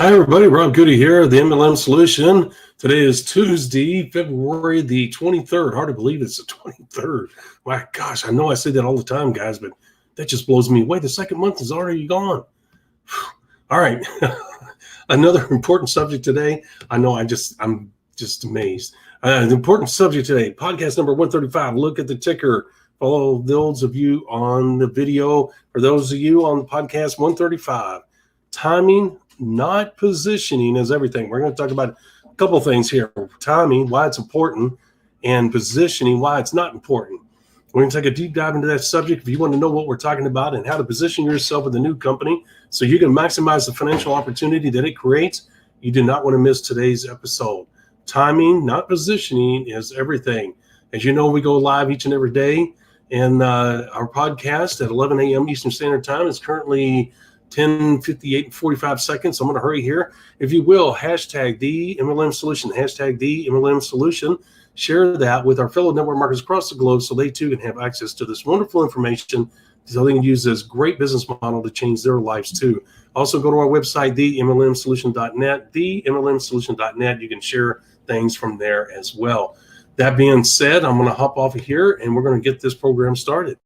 Hi, everybody. Rob Goody here, the MLM Solution. Today is Tuesday, February the 23rd. Hard to believe it's the 23rd. My gosh, I know I say that all the time, guys, but that just blows me away. The second month is already gone. All right. Another important subject today. I know I'm just amazed. The important subject today, podcast number 135. Look at the ticker. Follow those of you on the video, or those of you on the podcast 135. Timing, not positioning, is everything. We're going to talk about a couple of things here. Timing, why it's important, and positioning, why it's not important. We're going to take a deep dive into that subject. If you want to know what we're talking about and how to position yourself with a new company so you can maximize the financial opportunity that it creates, you do not want to miss today's episode. Timing, not positioning, is everything. As you know, we go live each and every day, and our podcast at 11 a.m. Eastern Standard Time is currently 10:58 and 45 seconds. So I'm going to hurry here. If you will, hashtag the MLM Solution, hashtag the MLM Solution. Share that with our fellow network marketers across the globe so they too can have access to this wonderful information so they can use this great business model to change their lives too. Also, go to our website, themlmsolution.net, themlmsolution.net. You can share things from there as well. That being said, I'm going to hop off of here and we're going to get this program started.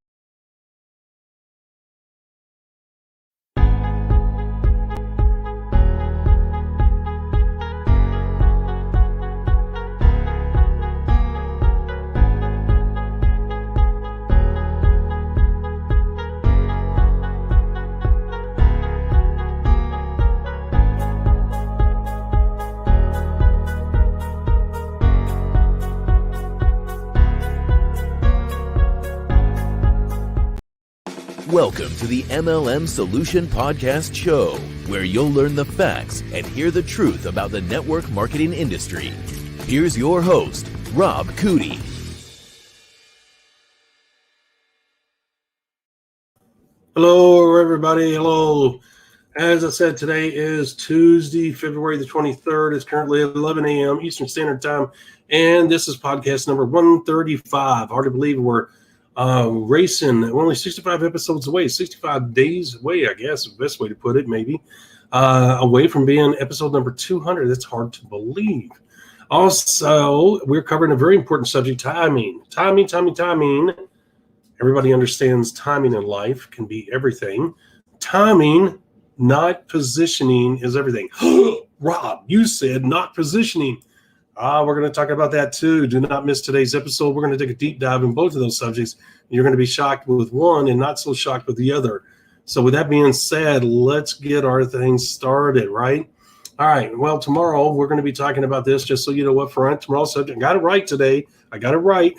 Welcome to the MLM Solution Podcast Show, where you'll learn the facts and hear the truth about the network marketing industry. Here's your host, Rob Goody. Hello, everybody. Hello. As I said, today is Tuesday, February the 23rd. It's currently 11 a.m. Eastern Standard Time, and this is podcast number 135. Hard to believe we're racing. We're only 65 episodes away, 65 days away, I guess, the best way to put it, maybe, away from being episode number 200. That's hard to believe. Also, we're covering a very important subject, timing. Timing. Everybody understands timing in life can be everything. Timing, not positioning, is everything. Rob, you said not positioning. We're going to talk about that too. Do not miss today's episode. We're going to take a deep dive in both of those subjects. You're going to be shocked with one and not so shocked with the other. So with that being said, let's get our thing started, right? All right. Well, tomorrow we're going to be talking about this, just so you know up front. Tomorrow's subject, I got it right today. I got it right.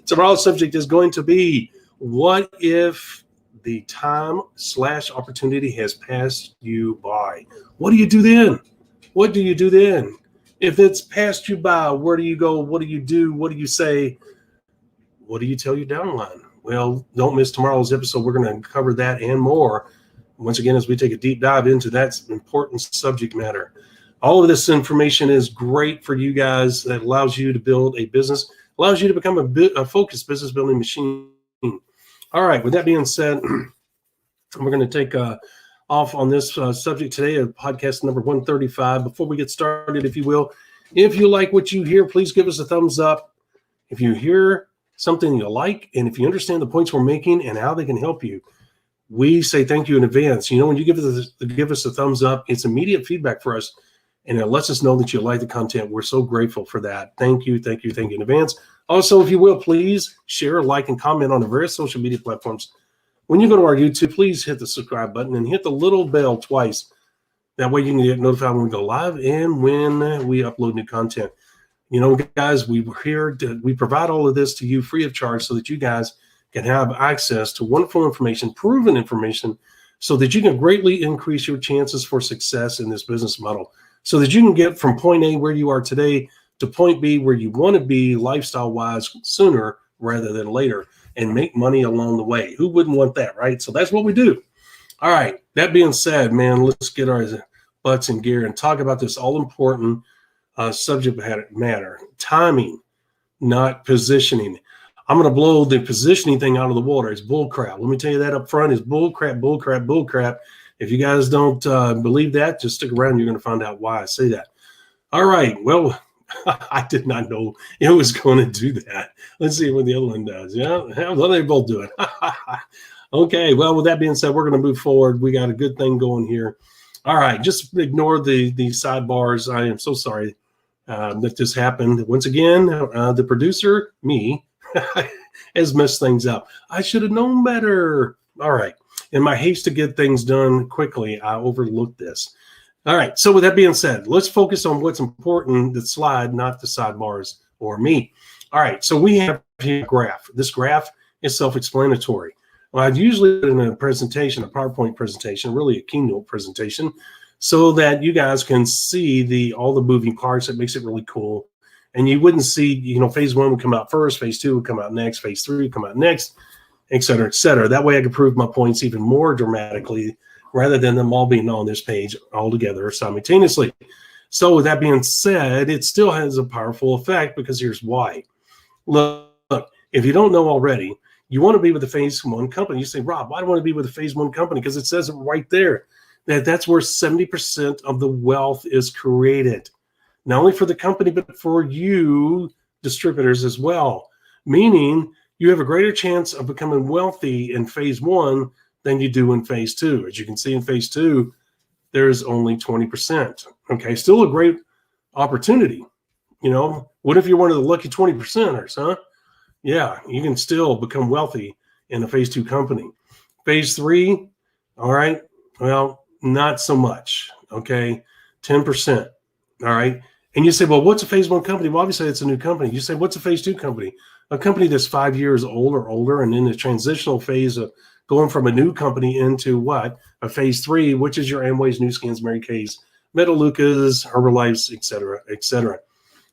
Tomorrow's subject is going to be, what if the time/opportunity has passed you by? What do you do then? What do you do then? If it's passed you by, where do you go? What do you do? What do you say? What do you tell your downline? Well, don't miss tomorrow's episode. We're going to cover that and more. Once again, as we take a deep dive into that important subject matter. All of this information is great for you guys. That allows you to build a business, allows you to become a focused business building machine. All right, with that being said, we're going to take off on this subject today of podcast number 135. Before we get started, if you will, if you like what you hear, please give us a thumbs up. If you hear something you like, and if you understand the points we're making and how they can help you, we say thank you in advance. You know, when you give us a thumbs up, it's immediate feedback for us, and it lets us know that you like the content. We're so grateful for that. Thank you in advance. Also, if you will, please share, like, and comment on the various social media platforms. When you go to our YouTube, please hit the subscribe button and hit the little bell twice. That way you can get notified when we go live and when we upload new content. You know, guys, we provide all of this to you free of charge so that you guys can have access to wonderful information, proven information, so that you can greatly increase your chances for success in this business model, so that you can get from point A, where you are today, to point B, where you want to be lifestyle-wise, sooner rather than later, and make money along the way. Who wouldn't want that, right? So that's what we do. All right. That being said, man, let's get our butts in gear and talk about this all-important subject matter. Timing, not positioning. I'm going to blow the positioning thing out of the water. It's bull crap. Let me tell you that up front. It's bull crap. If you guys don't believe that, just stick around. You're going to find out why I say that. All right. Well, I did not know it was going to do that. Let's see what the other one does. Yeah, well, they both do it. Okay. Well, with that being said, we're going to move forward. We got a good thing going here. All right. Just ignore the sidebars. I am so sorry that this happened. Once again, the producer, me, has messed things up. I should have known better. All right. In my haste to get things done quickly, I overlooked this. All right. So with that being said, let's focus on what's important, the slide, not the sidebars or me. All right. So we have here a graph. This graph is self-explanatory. Well, I'd usually put in a presentation, a PowerPoint presentation, really a keynote presentation, so that you guys can see all the moving parts. That makes it really cool. And you wouldn't see, phase one would come out first, phase two would come out next, phase three would come out next, et cetera, et cetera. That way I could prove my points even more dramatically rather than them all being on this page all together simultaneously. So with that being said, it still has a powerful effect because here's why. Look, if you don't know already, you want to be with the phase one company. You say, Rob, why do I want to be with a phase one company? Because it says it right there that's where 70% of the wealth is created. Not only for the company, but for you distributors as well. Meaning you have a greater chance of becoming wealthy in phase one than you do in phase two. As you can see in phase two, there's only 20%. Okay, still a great opportunity. What if you're one of the lucky 20%ers, huh? Yeah, you can still become wealthy in a phase two company. Phase three, all right, well, not so much. Okay, 10%. All right. And you say, well, what's a phase one company? Well, obviously it's a new company. You say, what's a phase two company? A company that's 5 years old or older and in the transitional phase of going from a new company into what? A phase three, which is your Amway's, New Skins, Mary Kay's, Metalucas, Herbalife's, et cetera, et cetera.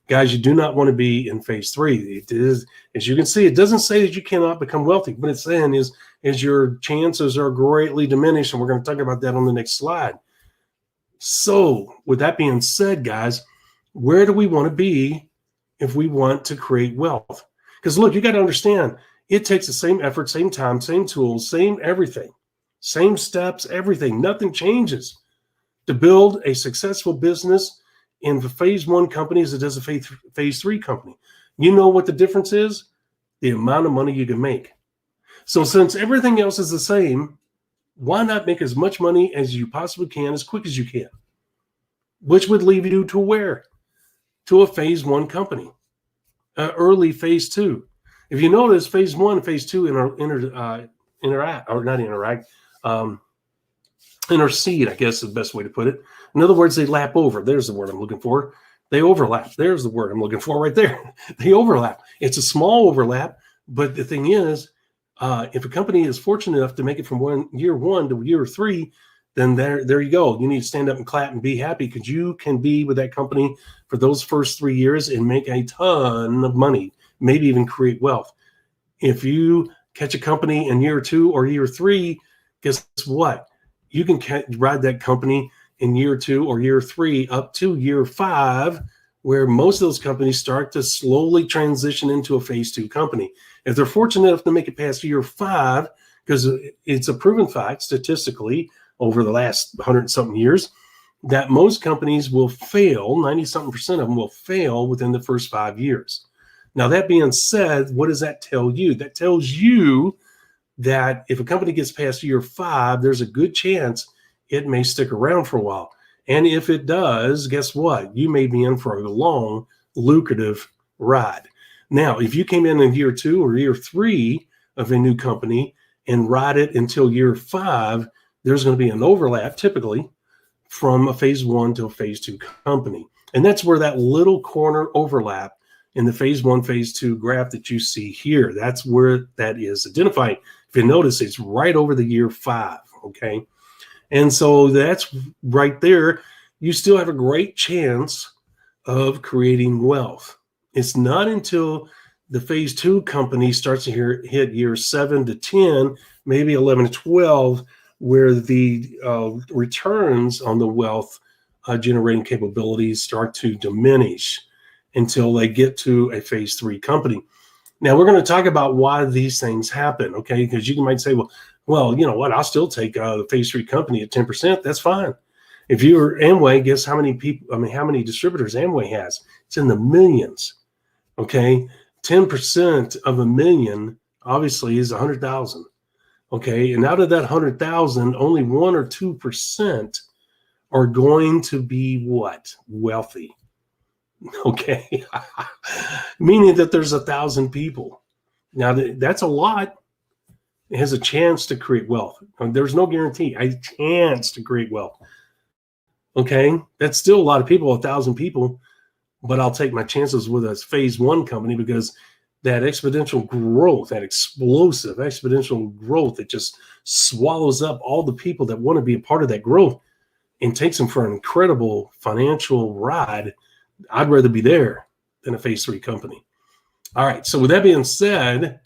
Guys, you do not want to be in phase three. It is, as you can see, it doesn't say that you cannot become wealthy. What it's saying is your chances are greatly diminished. And we're going to talk about that on the next slide. So with that being said, guys, where do we want to be if we want to create wealth? Because look, you got to understand, it takes the same effort, same time, same tools, same everything, same steps, everything. Nothing changes to build a successful business in the phase one company as it does a phase three company. You know what the difference is? The amount of money you can make. So since everything else is the same, why not make as much money as you possibly can as quick as you can? Which would leave you to where? To a phase one company, early phase two. If you notice, phase one and phase two intercede, I guess is the best way to put it. In other words, they lap over. There's the word I'm looking for. They overlap. There's the word I'm looking for right there. They overlap. It's a small overlap, but the thing is, if a company is fortunate enough to make it from year one to year three, then there you go. You need to stand up and clap and be happy because you can be with that company for those first 3 years and make a ton of money, maybe even create wealth. If you catch a company in year two or year three, guess what? You can ride that company in year two or year three up to year five, where most of those companies start to slowly transition into a phase two company. If they're fortunate enough to make it past year five, because it's a proven fact statistically over the last 100-something years, that most companies will fail, 90-something% of them will fail within the first 5 years. Now, that being said, what does that tell you? That tells you that if a company gets past year five, there's a good chance it may stick around for a while. And if it does, guess what? You may be in for a long, lucrative ride. Now, if you came in year two or year three of a new company and ride it until year five, there's going to be an overlap typically from a phase one to a phase two company. And that's where that little corner overlap in the phase one, phase two graph that you see here, that's where that is identified. If you notice, it's right over the year five, okay? And so that's right there. You still have a great chance of creating wealth. It's not until the phase two company starts to hit year 7 to 10, maybe 11 to 12, where the returns on the wealth generating capabilities start to diminish until they get to a phase three company. Now, we're going to talk about why these things happen, okay? Because you might say, well, Well, you know what? I'll still take the phase 3 company at 10%. That's fine. If you were Amway, guess how many people, how many distributors Amway has? It's in the millions. Okay. 10% of a million obviously is 100,000. Okay. And out of that 100,000, only 1 or 2% are going to be what? Wealthy. Okay. Meaning that there's 1,000 people. Now that's a lot. It has a chance to create wealth. There's no guarantee, a chance to create wealth. Okay. That's still a lot of people, 1,000 people, but I'll take my chances with a phase 1 company because that exponential growth, that explosive exponential growth that just swallows up all the people that want to be a part of that growth and takes them for an incredible financial ride. I'd rather be there than a phase 3 company. All right. So with that being said,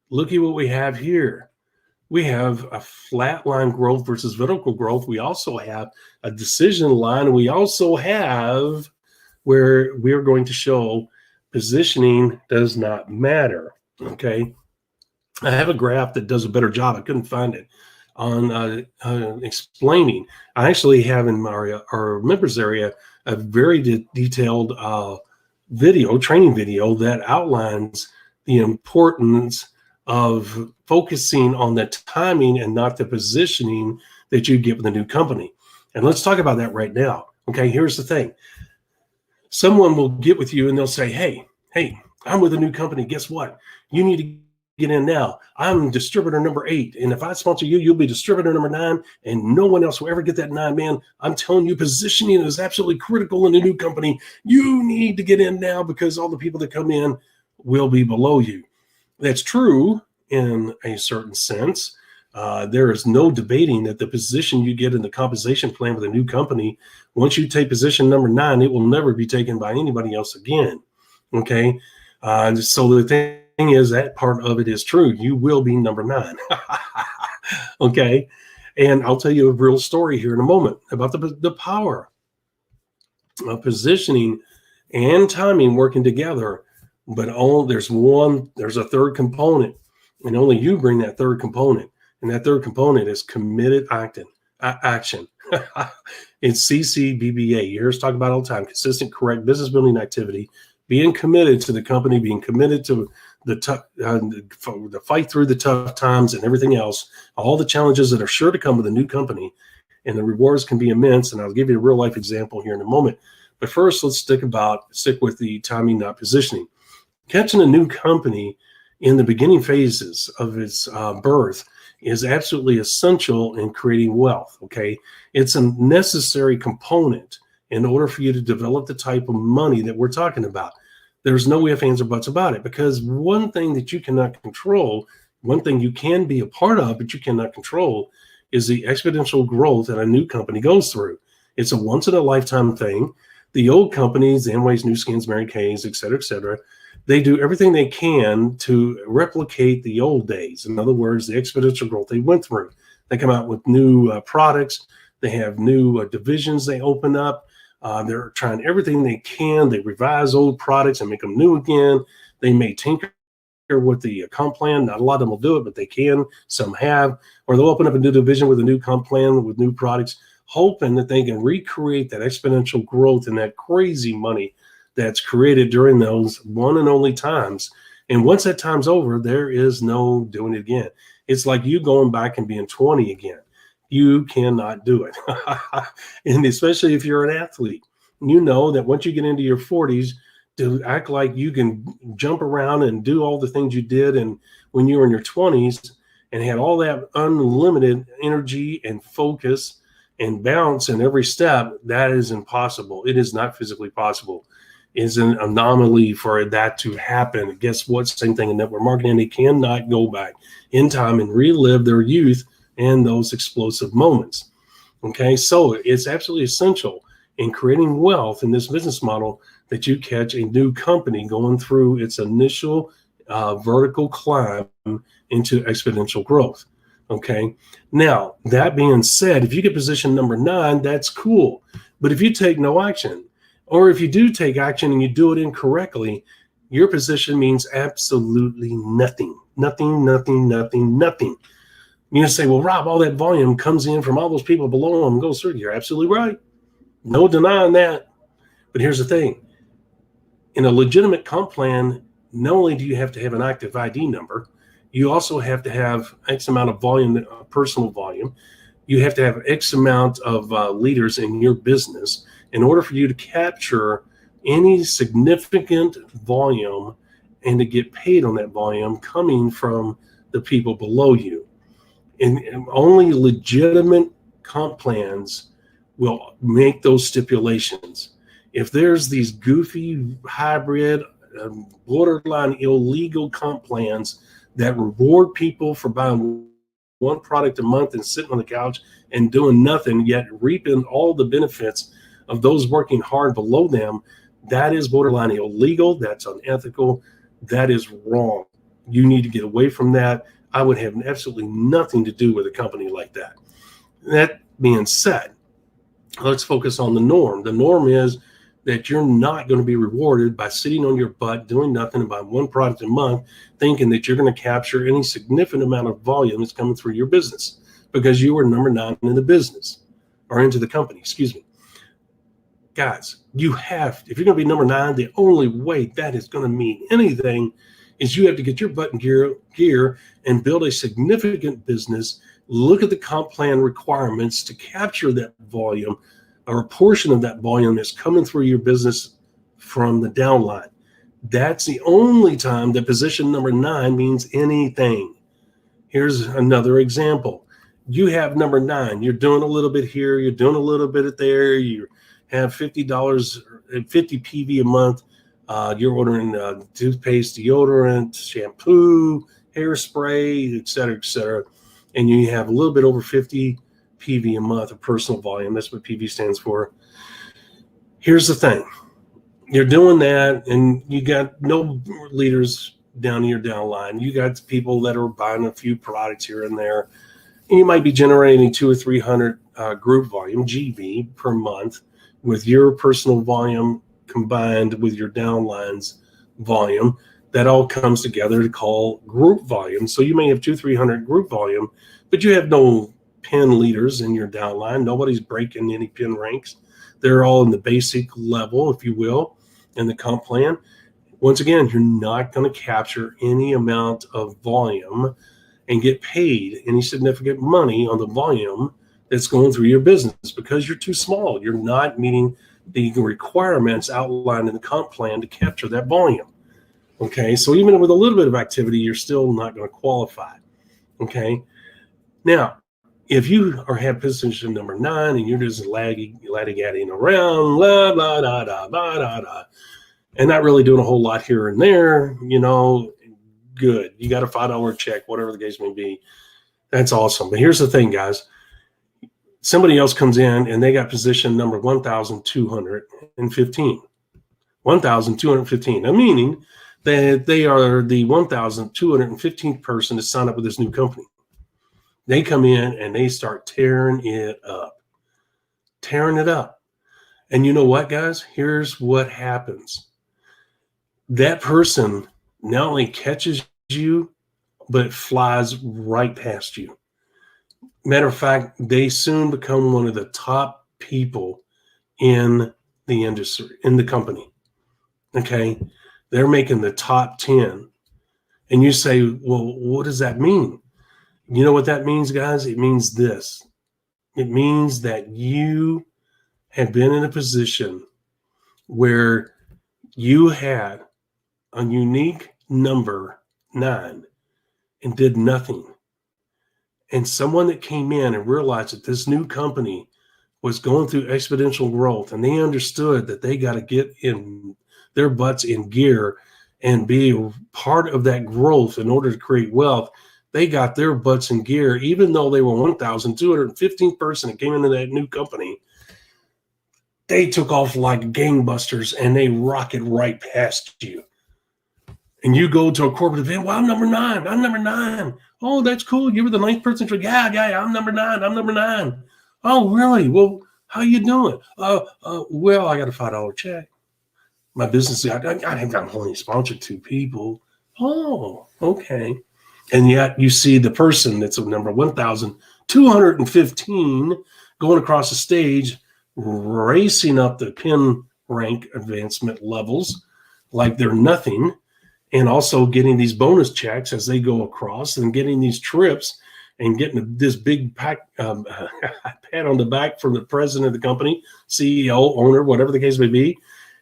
look at what we have here. We have a flat line growth versus vertical growth. We also have a decision line. We also have where we're going to show positioning does not matter. Okay. I have a graph that does a better job. I couldn't find it on explaining. I actually have in our members area a very detailed training video that outlines the importance of focusing on the timing and not the positioning that you get with a new company. And let's talk about that right now. Okay, here's the thing. Someone will get with you and they'll say, hey, I'm with a new company. Guess what? You need to get in now. I'm distributor number 8. And if I sponsor you, you'll be distributor number 9. And no one else will ever get that 9, man. I'm telling you, positioning is absolutely critical in a new company. You need to get in now because all the people that come in will be below you. That's true in a certain sense. There is no debating that the position you get in the compensation plan with a new company, once you take position number 9, it will never be taken by anybody else again. Okay. So the thing is that part of it is true. You will be number 9. Okay. And I'll tell you a real story here in a moment about the power of positioning and timing working together. But there's a third component, and only you bring that third component. And that third component is committed action. It's CCBBA. You hear us talk about all the time: consistent, correct business building activity, being committed to the company, being committed to the fight through the tough times and everything else, all the challenges that are sure to come with a new company, and the rewards can be immense. And I'll give you a real life example here in a moment. But first, let's stick with the timing, not positioning. Catching a new company in the beginning phases of its birth is absolutely essential in creating wealth. Okay. It's a necessary component in order for you to develop the type of money that we're talking about. There's no ifs, ands, or buts about it, because one thing that you cannot control, one thing you can be a part of, but you cannot control, is the exponential growth that a new company goes through. It's a once in a lifetime thing. The old companies, Amway's, New Skins, Mary Kay's, et cetera, they do everything they can to replicate the old days. In other words, the exponential growth they went through. They come out with new products. They have new divisions they open up. They're trying everything they can. They revise old products and make them new again. They may tinker with the comp plan. Not a lot of them will do it, but they can. Some have. Or they'll open up a new division with a new comp plan with new products, hoping that they can recreate that exponential growth and that crazy money that's created during those one and only times. And once that time's over, there is no doing it again. It's like you going back and being 20 again. You cannot do it. And especially if you're an athlete, you know that once you get into your 40s, to act like you can jump around and do all the things you did and when you were in your 20s and had all that unlimited energy and focus and bounce in every step, that is impossible. It is not physically possible. It's an anomaly for that to happen. Guess what? Same thing in network marketing. They cannot go back in time and relive their youth and those explosive moments. Okay, so it's absolutely essential in creating wealth in this business model that you catch a new company going through its initial vertical climb into exponential growth. Okay, now that being said, if you get position number 9, that's cool. But if you take no action, or if you do take action and you do it incorrectly, your position means absolutely nothing. You say, well, Rob, all that volume comes in from all those people below them and goes through. You're absolutely right. No denying that. But here's the thing. In a legitimate comp plan, not only do you have to have an active ID number, you also have to have X amount of volume, personal volume. You have to have X amount of leaders in your business in order for you to capture any significant volume and to get paid on that volume coming from the people below you. And only legitimate comp plans will make those stipulations. If there's these goofy hybrid, borderline illegal comp plans that reward people for buying one product a month and sitting on the couch and doing nothing, yet reaping all the benefits of those working hard below them, that is borderline illegal. That's unethical. That is wrong. You need to get away from that. I would have absolutely nothing to do with a company like that. That being said, let's focus on the norm. The norm is that you're not going to be rewarded by sitting on your butt doing nothing and buying one product a month, thinking that you're going to capture any significant amount of volume that's coming through your business because you were number 9 in the business or into the company, excuse me. Guys, you have, if you're going to be number 9, the only way that is going to mean anything is you have to get your butt in gear and build a significant business. Look at the comp plan requirements to capture that volume, or a portion of that volume that's coming through your business from the downline. That's the only time that position number 9 means anything. Here's another example. You have number 9. You're doing a little bit here. You're doing a little bit there. You have $50, 50 PV a month. You're ordering toothpaste, deodorant, shampoo, hairspray, et cetera, et cetera. And you have a little bit over 50 PV a month of personal volume. That's what PV stands for. Here's the thing. You're doing that, and you got no leaders down in your downline. You got people that are buying a few products here and there. And you might be generating 200 or 300 group volume, GV, per month with your personal volume combined with your downline's volume. That all comes together to call group volume. So you may have 200-300 group volume, but you have no pin leaders in your downline. Nobody's breaking any pin ranks. They're all in the basic level, if you will, in the comp plan. Once again, you're not going to capture any amount of volume and get paid any significant money on the volume that's going through your business because you're too small. You're not meeting the requirements outlined in the comp plan to capture that volume. Okay, so even with a little bit of activity, you're still not going to qualify. Okay, now, if you have position number 9 and you're just laddy-gadding around, blah, blah, da, da, blah, da, da, and not really doing a whole lot here and there, good. You got a $5 check, whatever the case may be. That's awesome. But here's the thing, guys. Somebody else comes in and they got position number 1,215. 1,215. Meaning that they are the 1,215th person to sign up with this new company. They come in and they start tearing it up. And you know what, guys? Here's what happens. That person not only catches you, but flies right past you. Matter of fact, they soon become one of the top people in the industry, in the company. Okay? They're making the top 10. And you say, well, what does that mean? You know what that means, guys? It means this. It means that you have been in a position where you had a unique number 9 and did nothing. And someone that came in and realized that this new company was going through exponential growth, and they understood that they got to get in their butts in gear and be part of that growth in order to create wealth. They got their butts in gear, even though they were 1,215th person that came into that new company. They took off like gangbusters and they rocket right past you. And you go to a corporate event. Well, I'm number 9. Oh, that's cool. You were the 9th person. Yeah, I'm number 9. Oh, really? Well, how you doing? Well, I got a $5 check. My business, I'm only sponsored 2 people. Oh, okay. And yet you see the person that's at number 1,215 going across the stage, racing up the pin rank advancement levels like they're nothing, and also getting these bonus checks as they go across and getting these trips and getting this big pat on the back from the president of the company, CEO, owner, whatever the case may be,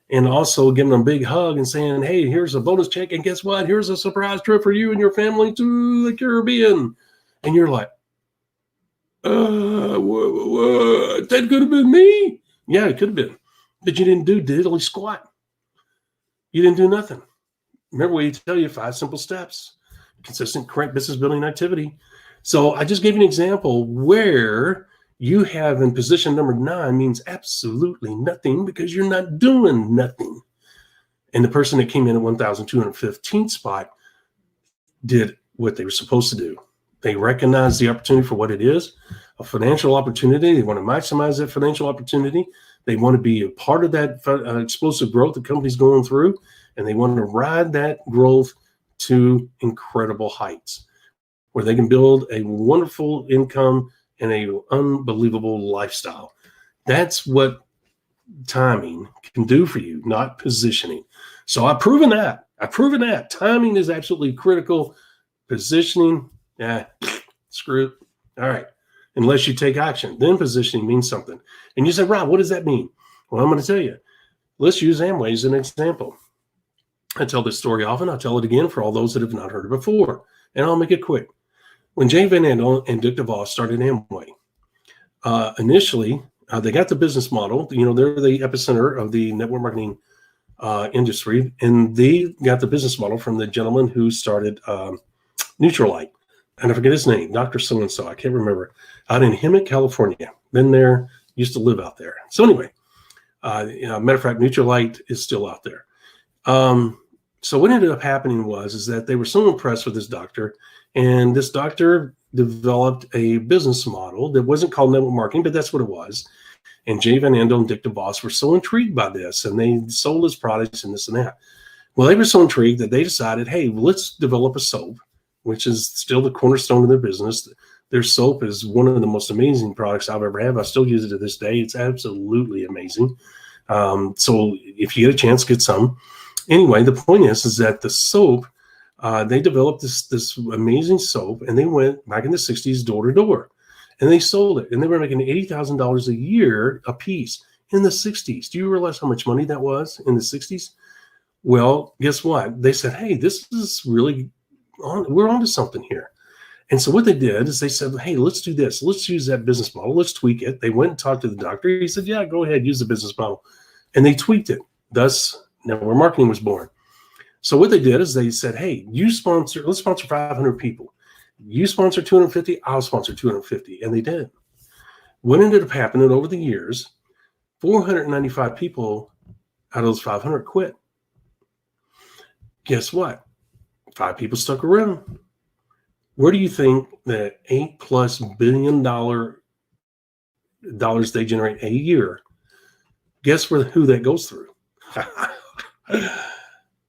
and also giving them a big hug and saying, hey, here's a bonus check, and guess what? Here's a surprise trip for you and your family to the Caribbean. And you're like, that could have been me. Yeah, it could have been. But you didn't do diddly squat. You didn't do nothing. Remember, we tell you 5 simple steps, consistent, correct business building activity. So I just gave you an example where you have in position number 9 means absolutely nothing because you're not doing nothing. And the person that came in at 1,215th spot did what they were supposed to do. They recognize the opportunity for what it is, a financial opportunity. They want to maximize that financial opportunity. They want to be a part of that explosive growth the company's going through, and they want to ride that growth to incredible heights where they can build a wonderful income and an unbelievable lifestyle. That's what timing can do for you, not positioning. So I've proven that. Timing is absolutely critical. Positioning, screw it. All right. Unless you take action, then positioning means something. And you say, Rob, what does that mean? Well, I'm going to tell you. Let's use Amway as an example. I tell this story often. I'll tell it again for all those that have not heard it before. And I'll make it quick. When Jay Van Andel and Dick DeVos started Amway, initially, they got the business model. They're the epicenter of the network marketing industry. And they got the business model from the gentleman who started Neutralite. And I forget his name, Dr. So-and-so, I can't remember, out in Hemet, California. Been there, used to live out there. So anyway, matter of fact, Neutralite is still out there. So what ended up happening is that they were so impressed with this doctor, and this doctor developed a business model that wasn't called network marketing, but that's what it was. And Jay Van Andel and Dick DeVos were so intrigued by this, and they sold his products and this and that. Well, they were so intrigued that they decided, hey, let's develop a soap, which is still the cornerstone of their business. Their soap is one of the most amazing products I've ever had. I still use it to this day. It's absolutely amazing. So if you get a chance, get some. Anyway, the point is that the soap, they developed this amazing soap, and they went back in the 60s door to door, and they sold it, and they were making $80,000 a year a piece in the 60s. Do you realize how much money that was in the 60s? Well, guess what? They said, hey, this is really we're onto something here. And so what they did is they said, hey, let's do this. Let's use that business model. Let's tweak it. They went and talked to the doctor. He said, yeah, go ahead, use the business model. And they tweaked it. Thus, network marketing was born. So what they did is they said, hey, let's sponsor 500 people. You sponsor 250, I'll sponsor 250. And they did. What ended up happening over the years, 495 people out of those 500 quit. Guess what? 5 people stuck around. Where do you think that $8+ billion they generate a year? Guess who that goes through?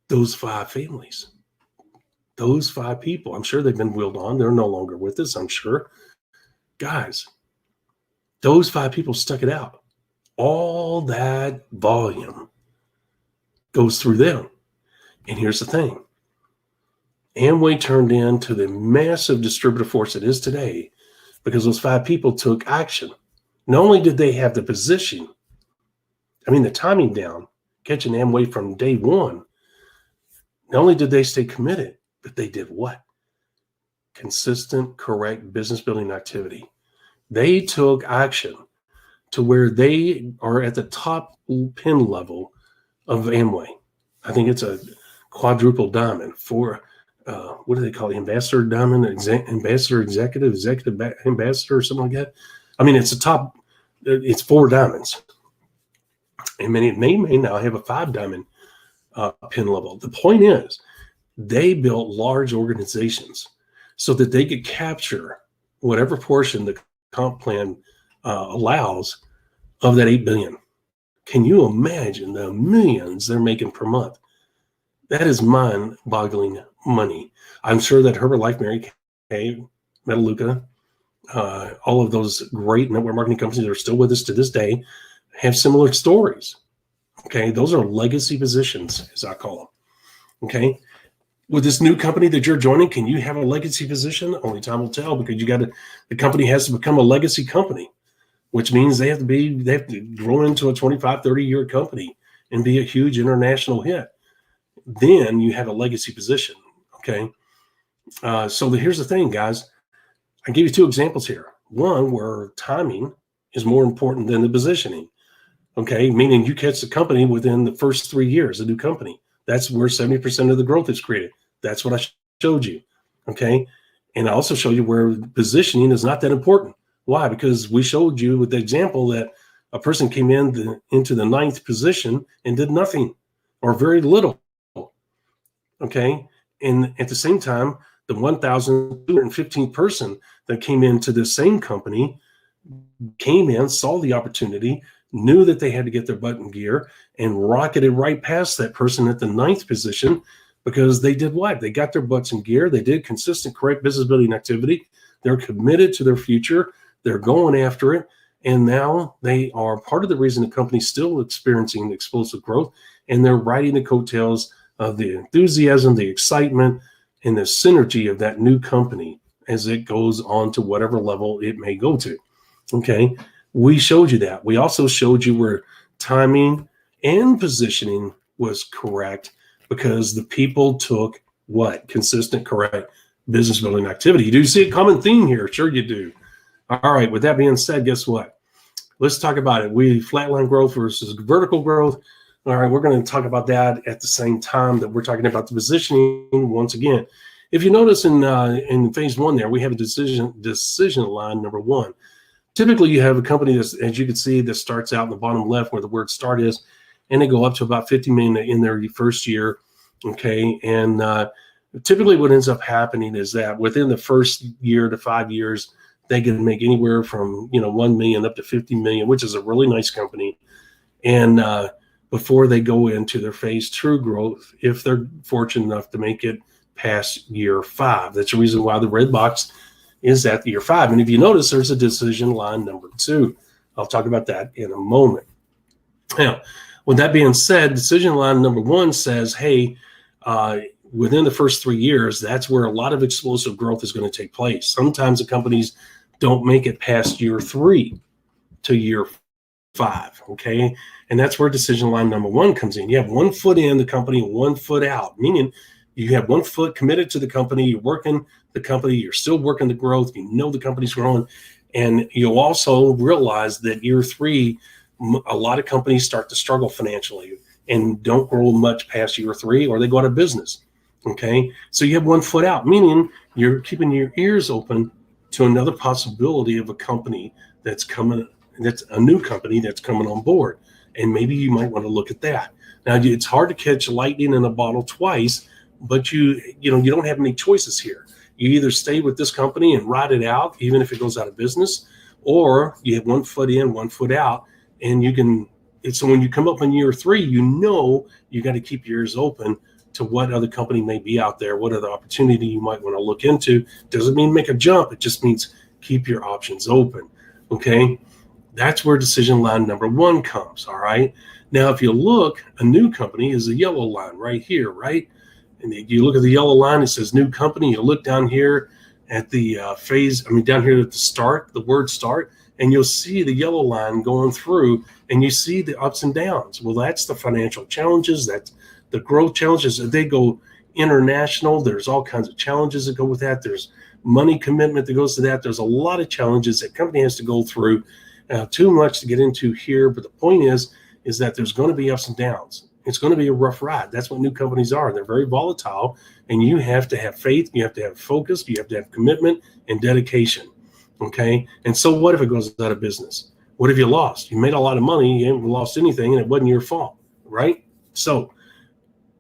Those 5 families. Those 5 people. I'm sure they've been wheeled on. They're no longer with us, I'm sure. Guys, those 5 people stuck it out. All that volume goes through them. And here's the thing. Amway turned into the massive distributor force it is today because those 5 people took action. Not only did they have the position, the timing down, catching Amway from day one, not only did they stay committed, but they did what? Consistent, correct business building activity. They took action to where they are at the top pin level of Amway. I think it's a quadruple diamond for what do they call it? Ambassador diamond, ambassador executive ambassador, or something like that. It's a top. It's 4 diamonds, and it may now have a 5 diamond pin level. The point is, they built large organizations so that they could capture whatever portion the comp plan allows of that $8 billion. Can you imagine the millions they're making per month? That is mind-boggling money. I'm sure that Herbalife, Mary Kay, Metaluca, all of those great network marketing companies that are still with us to this day have similar stories. Okay, those are legacy positions, as I call them. Okay, with this new company that you're joining, can you have a legacy position? Only time will tell, because the company has to become a legacy company, which means they have to grow into a 25, 30-year company and be a huge international hit. Then you have a legacy position. Okay, so here's the thing, guys. I give you two examples here. One where timing is more important than the positioning. Okay, meaning you catch the company within the first 3 years, a new company. That's where 70% of the growth is created. That's what I showed you. Okay, and I also showed you where positioning is not that important. Why? Because we showed you with the example that a person came into the 9th position and did nothing or very little. Okay, and at the same time, the 1,215th person that came into the same company came in, saw the opportunity, knew that they had to get their butt in gear, and rocketed right past that person at the 9th position, because they did what? They got their butts in gear. They did consistent, correct business building activity. They're committed to their future. They're going after it. And now they are part of the reason the company's still experiencing explosive growth. And they're riding the coattails of the enthusiasm, the excitement, and the synergy of that new company as it goes on to whatever level it may go to. Okay, we showed you that. We also showed you where timing and positioning was correct, because the people took what? Consistent, correct business building activity. You do see a common theme here. Sure you do. All right, with that being said, guess what? Let's talk about it. We flatline growth versus vertical growth. All right, we're going to talk about that at the same time that we're talking about the positioning once again. If you notice in phase 1 there, we have a decision line number 1. Typically, you have a company that's, as you can see, that starts out in the bottom left where the word start is, and they go up to about 50 million in their first year. Okay, and typically what ends up happening is that within the first year to 5 years, they can make anywhere from 1 million up to 50 million, which is a really nice company. And before they go into their phase 2 growth, if they're fortunate enough to make it past year 5, that's the reason why the red box is at year 5. And if you notice, there's a decision line number 2. I'll talk about that in a moment. Now, with that being said, decision line number 1 says, hey, within the first 3 years, that's where a lot of explosive growth is going to take place. Sometimes the companies don't make it past year 3 to year 5, okay? And that's where decision line number 1 comes in. You have 1 foot in the company, 1 foot out, meaning you have 1 foot committed to the company, you're working the company, you're still working the growth, you know the company's growing, and you'll also realize that year 3, a lot of companies start to struggle financially and don't grow much past year 3, or they go out of business, okay? So you have 1 foot out, meaning you're keeping your ears open to another possibility of a company that's coming, that's a new company that's coming on board, and maybe you might want to look at that. Now, it's hard to catch lightning in a bottle twice, but you don't have any choices here. You either stay with this company and ride it out, even if it goes out of business, or you have 1 foot in, 1 foot out, and you can. So when you come up in year 3, you got to keep your ears open to what other company may be out there, what other opportunity you might want to look into. Doesn't mean make a jump. It just means keep your options open. Okay, that's where decision line number 1 comes. All right. Now, if you look, a new company is a yellow line right here, right? And you look at the yellow line, it says new company. You look down here at the down here at the start, the word start, and you'll see the yellow line going through, and you see the ups and downs. Well, that's the financial challenges. That's the growth challenges. They go international. There's all kinds of challenges that go with that. There's money commitment that goes to that. There's a lot of challenges that company has to go through. Too much to get into here, but the point is that there's going to be ups and downs. It's going to be a rough ride. That's what new companies are. They're very volatile, and you have to have faith. You have to have focus. You have to have commitment and dedication. Okay. And so what if it goes out of business? What if you lost? You made a lot of money, you haven't lost anything, and it wasn't your fault, right? So,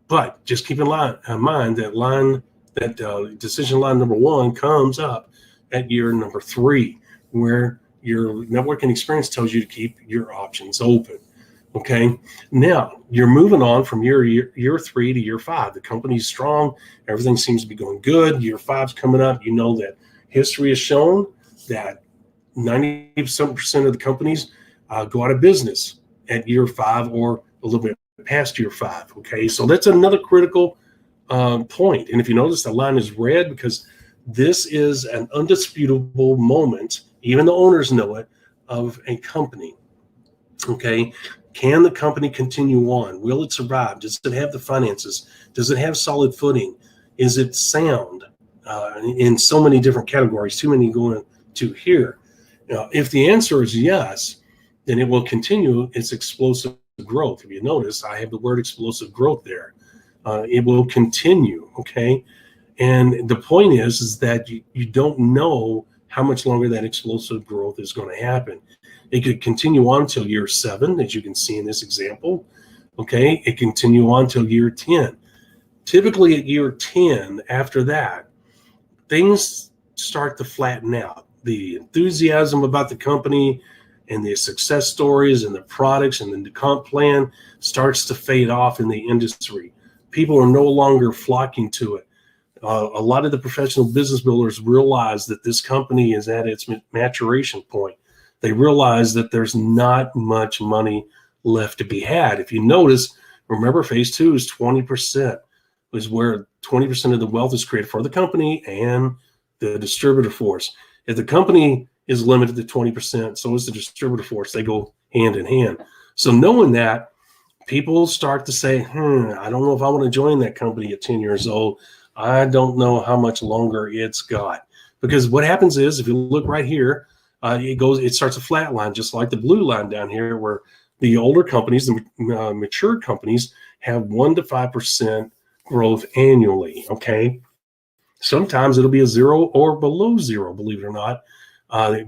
but just keep in mind that decision line number 1 comes up at year number 3, where your networking experience tells you to keep your options open. Okay. Now you're moving on from year 3 to year 5. The company's strong. Everything seems to be going good. Year 5's coming up. You know that history has shown that 90% of the companies go out of business at year 5 or a little bit past year 5. Okay. So that's another critical point. And if you notice, the line is red because this is an undisputable moment, even the owners know it, of a company. Okay. Can the company continue on? Will it survive? Does it have the finances? Does it have solid footing? Is it sound? In so many different categories, too many going to here. If the answer is yes, then it will continue its explosive growth. If you notice, I have the word explosive growth there. It will continue, okay? And the point is that you don't know how much longer that explosive growth is going to happen. It could continue on till year 7, as you can see in this example, okay? It continue on till year 10. Typically at year 10, after that, things start to flatten out. The enthusiasm about the company and the success stories and the products and the comp plan starts to fade off in the industry. People are no longer flocking to it. A lot of the professional business builders realize that this company is at its maturation point. They realize that there's not much money left to be had. If you notice, remember phase 2 is 20%, is where 20% of the wealth is created for the company and the distributor force. If the company is limited to 20%, so is the distributor force. They go hand in hand. So knowing that, people start to say, I don't know if I want to join that company at 10 years old. I don't know how much longer it's got. Because what happens is, if you look right here, it starts a flat line, just like the blue line down here, where the older companies, the mature companies, have 1 to 5% growth annually. Okay. Sometimes it'll be a 0 or below 0, believe it or not.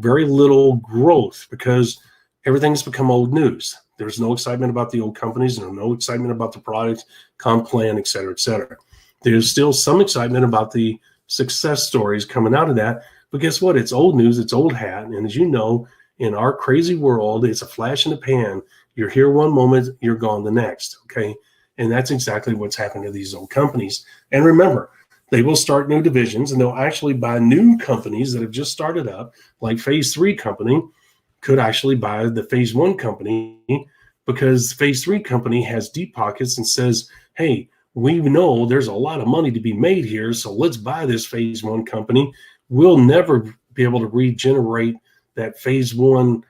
Very little growth because everything's become old news. There's no excitement about the old companies. There's no excitement about the products, comp plan, et cetera, et cetera. There's still some excitement about the success stories coming out of that. But guess what? It's old news. It's old hat. And as you know, in our crazy world, it's a flash in the pan. You're here one moment, you're gone the next. Okay. And that's exactly what's happened to these old companies. And remember, they will start new divisions and they'll actually buy new companies that have just started up, like phase 3 company could actually buy the phase 1 company because phase 3 company has deep pockets and says, hey, we know there's a lot of money to be made here, so let's buy this phase 1 company. We'll never be able to regenerate that phase 1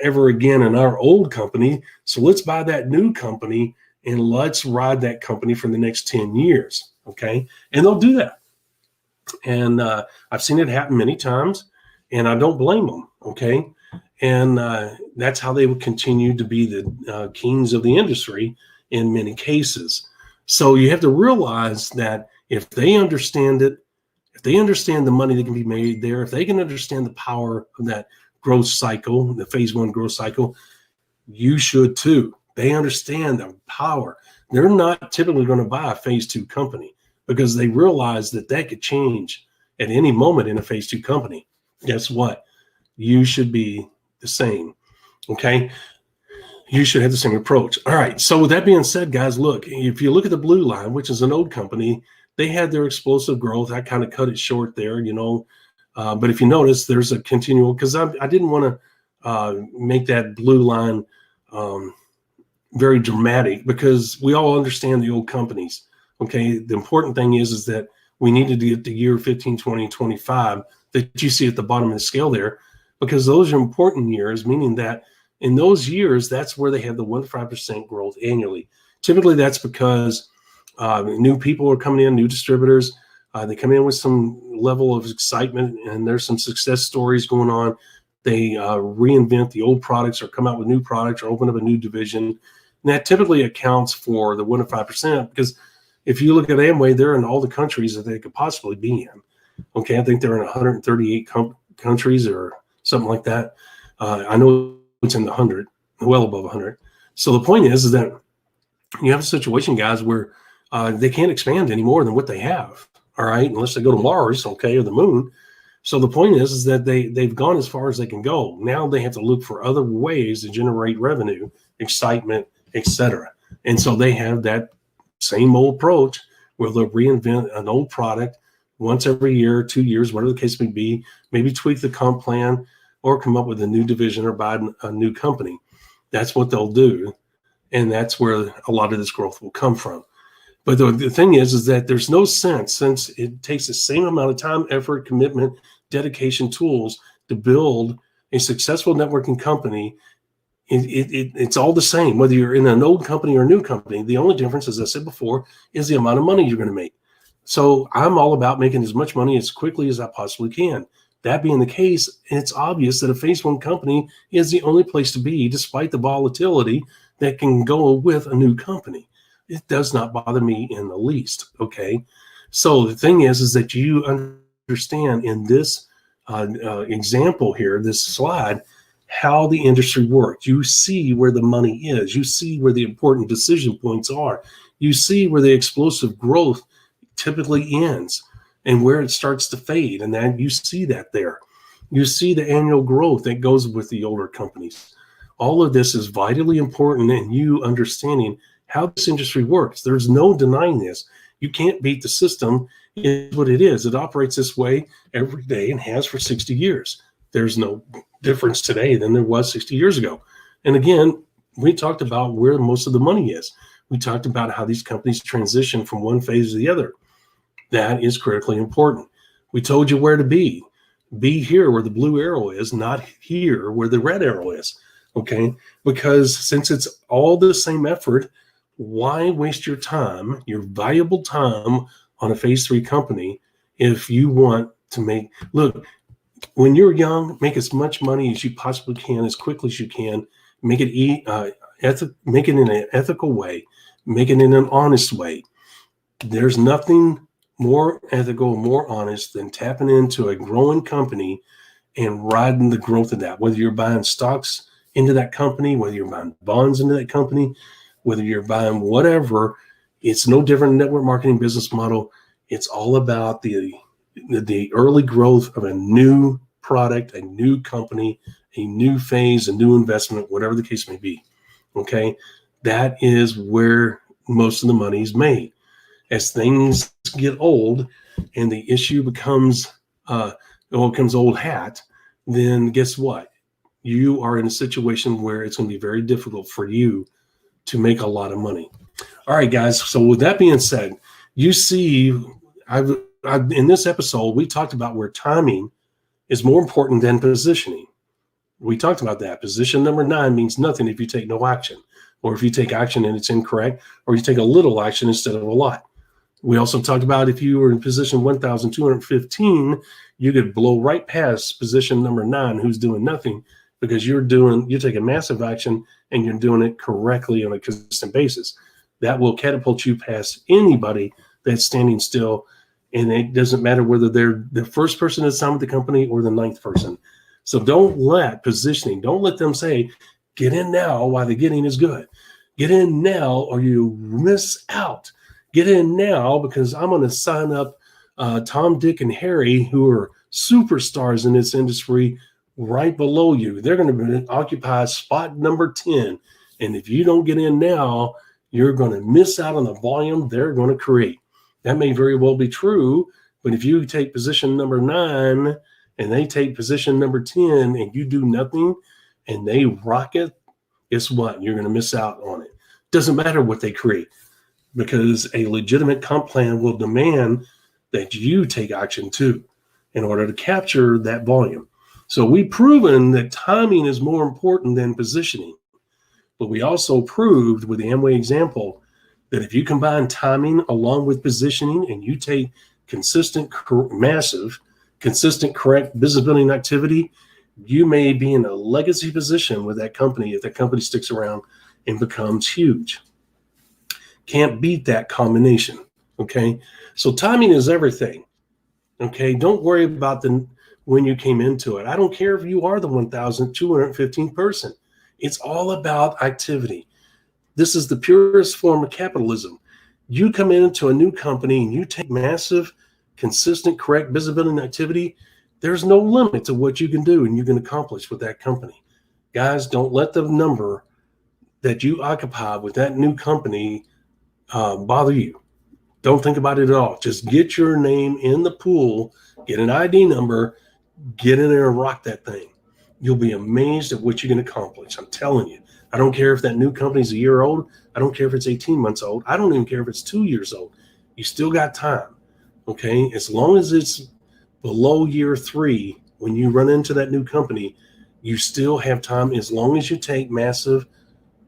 ever again in our old company, so let's buy that new company and let's ride that company for the next 10 years, okay? And they'll do that. And I've seen it happen many times, and I don't blame them, okay? And that's how they would continue to be the kings of the industry in many cases. So you have to realize that if they understand it, if they understand the money that can be made there, if they can understand the power of that growth cycle, the phase 1 growth cycle, you should too. They understand the power. They're not typically going to buy a phase 2 company because they realize that could change at any moment in a phase 2 company. Guess what? You should be the same. Okay. You should have the same approach. All right. So with that being said, guys, look, if you look at the blue line, which is an old company, they had their explosive growth. I kind of cut it short there, but if you notice, there's a continual, because I didn't want to make that blue line very dramatic because we all understand the old companies. Okay. The important thing is that we needed to get to year 15, 20, 25 that you see at the bottom of the scale there, because those are important years, meaning that in those years, that's where they have the 1 to 5% growth annually. Typically, that's because new people are coming in, new distributors. They come in with some level of excitement, and there's some success stories going on. They reinvent the old products or come out with new products or open up a new division. And that typically accounts for the 1 to 5%, because if you look at Amway, they're in all the countries that they could possibly be in. Okay, I think they're in 138 countries or something like that. I know it's in the 100, well above 100. So the point is that you have a situation, guys, where they can't expand any more than what they have. All right, unless they go to Mars, okay, or the moon. So the point is that they've gone as far as they can go. Now they have to look for other ways to generate revenue, excitement, etc. And so they have that same old approach where they'll reinvent an old product once every year, 2 years, whatever the case may be, maybe tweak the comp plan or come up with a new division or buy a new company. That's what they'll do. And that's where a lot of this growth will come from. But the thing is that there's no sense, since it takes the same amount of time, effort, commitment, dedication, tools to build a successful networking company. It's all the same, whether you're in an old company or a new company. The only difference, as I said before, is the amount of money you're going to make. So I'm all about making as much money as quickly as I possibly can. That being the case, it's obvious that a phase one company is the only place to be, despite the volatility that can go with a new company. It does not bother me in the least. Okay. So the thing is that you understand in this example here, this slide, how the industry works. You see where the money is. You see where the important decision points are. You see where the explosive growth typically ends and where it starts to fade. And then you see that there. You see the annual growth that goes with the older companies. All of this is vitally important in you understanding how this industry works. There's no denying this. You can't beat the system. It's what it is. It operates this way every day and has for 60 years. There's no difference today than there was 60 years ago. And again, we talked about where most of the money is. We talked about how these companies transition from one phase to the other. That is critically important. We told you where to be. Be here where the blue arrow is, not here where the red arrow is. Okay? Because since it's all the same effort, why waste your time, your valuable time, on a phase 3 company if you want to look, when you're young, make as much money as you possibly can, as quickly as you can, make it in an ethical way, make it in an honest way. There's nothing more ethical, more honest than tapping into a growing company and riding the growth of that, whether you're buying stocks into that company, whether you're buying bonds into that company, whether you're buying whatever. It's no different network marketing business model. It's all about the early growth of a new product, a new company, a new phase, a new investment, whatever the case may be. Okay. That is where most of the money is made. As things get old and the issue becomes old hat, then guess what? You are in a situation where it's going to be very difficult for you to make a lot of money. All right, guys. So with that being said, you see, in this episode, we talked about where timing is more important than positioning. We talked about that. Position number 9 means nothing if you take no action, or if you take action and it's incorrect, or you take a little action instead of a lot. We also talked about if you were in position 1,215, you could blow right past position number 9, who's doing nothing, because you're taking massive action and you're doing it correctly on a consistent basis. That will catapult you past anybody that's standing still. And it doesn't matter whether they're the first person to sign with the company or the 9th person. So don't let them say, get in now while the getting is good. Get in now or you miss out. Get in now because I'm going to sign up Tom, Dick, and Harry, who are superstars in this industry, right below you. They're going to occupy spot number 10. And if you don't get in now, you're going to miss out on the volume they're going to create. That may very well be true, but if you take position number 9 and they take position number 10 and you do nothing and they rock it, guess what? You're going to miss out on it. Doesn't matter what they create, because a legitimate comp plan will demand that you take action too in order to capture that volume. So we've proven that timing is more important than positioning. But we also proved with the Amway example that if you combine timing along with positioning and you take consistent, correct business building activity, you may be in a legacy position with that company if that company sticks around and becomes huge. Can't beat that combination. Okay. So timing is everything. Okay. Don't worry about when you came into it. I don't care if you are the 1,215th person. It's all about activity. This is the purest form of capitalism. You come into a new company and you take massive, consistent, correct business building activity. There's no limit to what you can do and you can accomplish with that company. Guys, don't let the number that you occupy with that new company bother you. Don't think about it at all. Just get your name in the pool, get an ID number, get in there and rock that thing. You'll be amazed at what you can accomplish. I'm telling you. I don't care if that new company's a year old. I don't care if it's 18 months old. I don't even care if it's 2 years old. You still got time. Okay. As long as it's below year 3, when you run into that new company, you still have time as long as you take massive,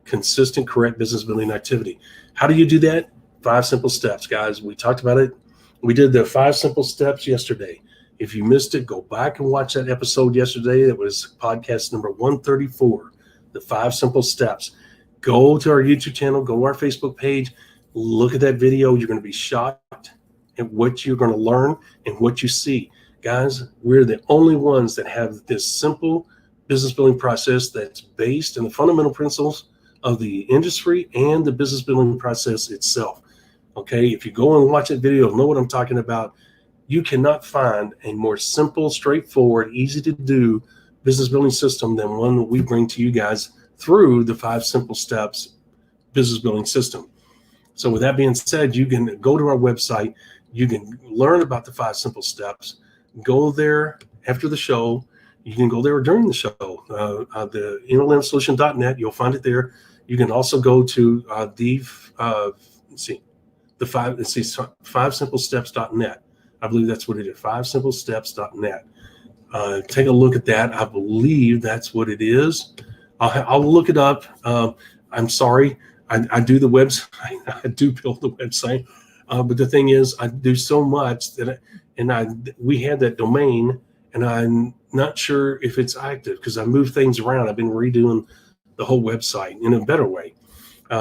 consistent, correct business building activity. How do you do that? 5 simple steps, guys. We talked about it. We did the 5 simple steps yesterday. If you missed it, go back and watch that episode yesterday. That was podcast number 134, the 5 simple steps. Go to our YouTube channel, go to our Facebook page, look at that video. You're going to be shocked at what you're going to learn and what you see. Guys, we're the only ones that have this simple business building process that's based in the fundamental principles of the industry and the business building process itself. Okay, if you go and watch that video, you'll know what I'm talking about. You cannot find a more simple, straightforward, easy to do business building system than one that we bring to you guys through the 5 simple steps business building system. So with that being said, you can go to our website. You can learn about the 5 simple steps. Go there after the show. You can go there during the show. The MLMsolution.net, you'll find it there. You can also go to the 5simplesteps.net. I believe that's what it is, 5simplesteps.net. Take a look at that. I believe that's what it is. I'll look it up. I'm sorry. I do the website. I do build the website. But the thing is, I do so much that we had that domain, and I'm not sure if it's active because I moved things around. I've been redoing the whole website in a better way.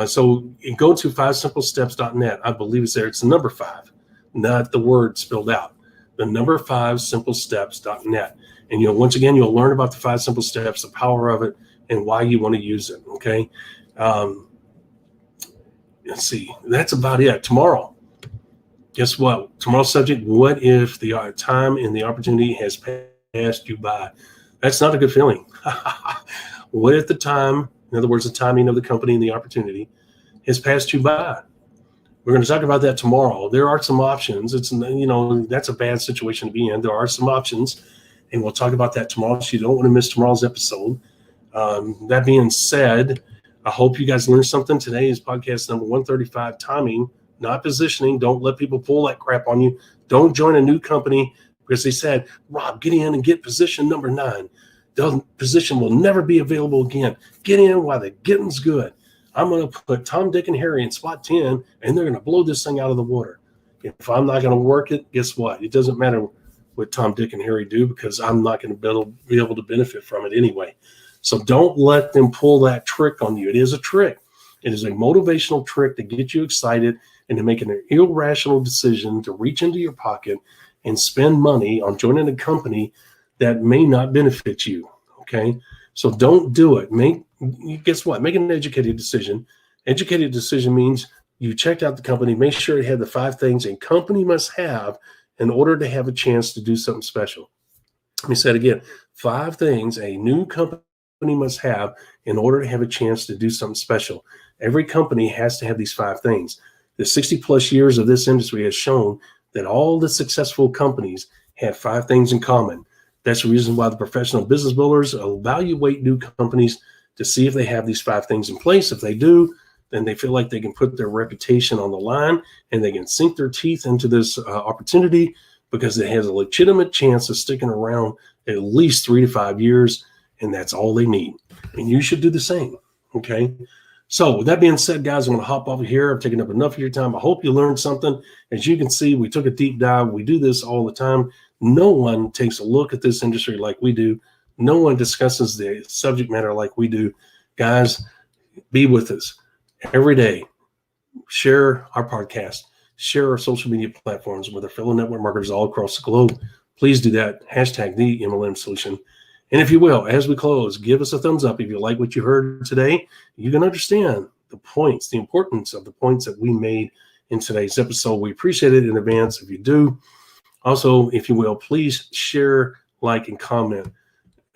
So you go to 5simplesteps.net. I believe it's there. It's the number 5, not the word spelled out. The number 5simplesteps.net. And once again, you'll learn about the 5 simple steps, the power of it, and why you want to use it. Okay. Let's see. That's about it. Tomorrow, guess what? Tomorrow's subject: what if the time and the opportunity has passed you by? That's not a good feeling. What if the time, in other words, the timing of the company and the opportunity, has passed you by? We're going to talk about that tomorrow. There are some options. It's, that's a bad situation to be in. There are some options, and we'll talk about that tomorrow. So you don't want to miss tomorrow's episode. That being said, I hope you guys learned something. Today is podcast number 135, timing, not positioning. Don't let people pull that crap on you. Don't join a new company because they said, Rob, get in and get position number 9. The position will never be available again. Get in while the getting's good. I'm going to put Tom, Dick, and Harry in spot 10, and they're going to blow this thing out of the water. If I'm not going to work it, guess what? It doesn't matter what Tom, Dick, and Harry do because I'm not going to be able to benefit from it anyway. So don't let them pull that trick on you. It is a trick. It is a motivational trick to get you excited and to make an irrational decision to reach into your pocket and spend money on joining a company that may not benefit you. Okay. So don't do it. Guess what? Make an educated decision. Educated decision means you checked out the company, make sure it had the 5 things a company must have in order to have a chance to do something special. Let me say it again. 5 things a new company must have in order to have a chance to do something special. Every company has to have these 5 things. The 60 plus years of this industry has shown that all the successful companies have 5 things in common. That's the reason why the professional business builders evaluate new companies to see if they have these 5 things in place. If they do, then they feel like they can put their reputation on the line and they can sink their teeth into this opportunity because it has a legitimate chance of sticking around at least 3 to 5 years. And that's all they need. And you should do the same. Okay. So with that being said, guys, I'm going to hop over here. I've taken up enough of your time. I hope you learned something. As you can see, we took a deep dive. We do this all the time. No one takes a look at this industry like we do. No one discusses the subject matter like we do. Guys, be with us every day. Share our podcast. Share our social media platforms with our fellow network marketers all across the globe. Please do that. Hashtag the MLM Solution. And if you will, as we close, give us a thumbs up if you like what you heard today. You can understand the points, the importance of the points that we made in today's episode. We appreciate it in advance if you do. Also, if you will, please share, like, and comment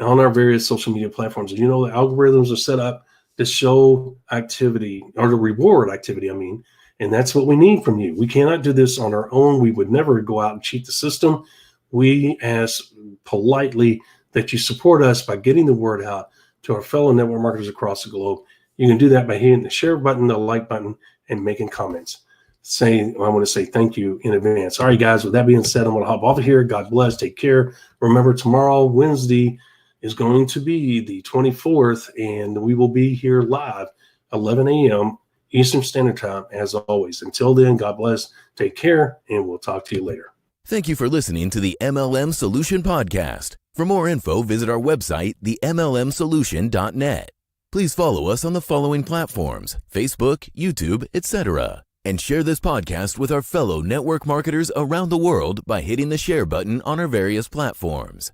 on our various social media platforms. And the algorithms are set up to show activity, or to reward activity, and that's what we need from you. We cannot do this on our own. We would never go out and cheat the system. We ask politely that you support us by getting the word out to our fellow network marketers across the globe. You can do that by hitting the share button, the like button, and making comments. I want to say thank you in advance. All right, guys, with that being said, I'm going to hop off of here. God bless. Take care. Remember, tomorrow, Wednesday, is going to be the 24th, and we will be here live 11 a.m. Eastern Standard Time, as always. Until then, God bless. Take care, and we'll talk to you later. Thank you for listening to the MLM Solution Podcast. For more info, visit our website, themlmsolution.net. Please follow us on the following platforms: Facebook, YouTube, etc. And share this podcast with our fellow network marketers around the world by hitting the share button on our various platforms.